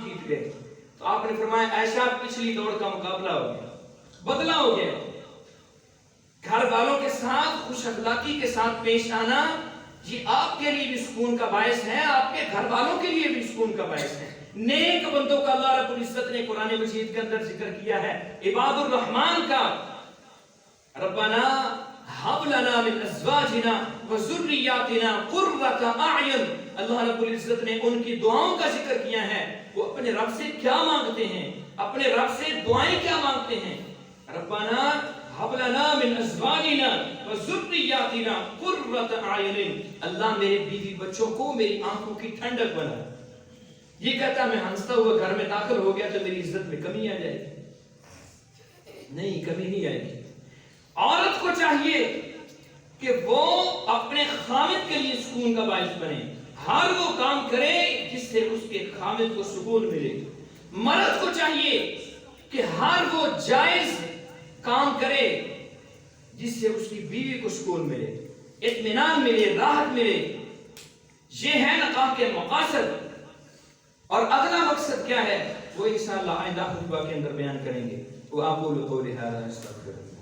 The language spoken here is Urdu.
جیت گئے تو آپ نے فرمایا عائشہ پچھلی دوڑ کا مقابلہ ہو گیا، بدلہ ہو گیا۔ گھر والوں کے ساتھ خوش اخلاقی کے ساتھ پیش آنا یہ آپ کے لیے بھی سکون کا باعث ہے، آپ کے گھر والوں کے لیے بھی سکون کا باعث ہے۔ نیک بندوں کا اللہ رب العزت نے قرآن مجید کے اندر ذکر کیا ہے، عباد الرحمن کا، ربنا ہب لنا من ازواجنا وذریاتنا قرۃ اعین، اللہ رب العزت نے ان کی دعاؤں کا ذکر کیا ہے۔ وہ اپنے رب سے کیا مانگتے ہیں، اپنے رب سے دعائیں کیا مانگتے ہیں؟ ربنا ہب لنا من ازواجنا وذریاتنا قرۃ اعین، اللہ میرے بیوی بچوں کو میری آنکھوں کی ٹھنڈک بنا۔ یہ کہتا میں ہنستا ہوا گھر میں داخل ہو گیا تو میری عزت میں کمی آ جائے گی؟ نہیں، کمی نہیں آئے گی۔ عورت کو چاہیے کہ وہ اپنے خامد کے لیے سکون کا باعث بنے، ہر وہ کام کرے جس سے اس کے خامد کو سکون ملے۔ مرد کو چاہیے کہ ہر وہ جائز کام کرے جس سے اس کی بیوی کو سکون ملے، اطمینان ملے، راحت ملے۔ یہ ہے نکاح کے مقاصد، اور اگلا مقصد کیا ہے وہ انشاءاللہ آئندہ خطبہ کے اندر بیان کریں گے۔ وہ اقول قولی ھذا استغفر اللہ۔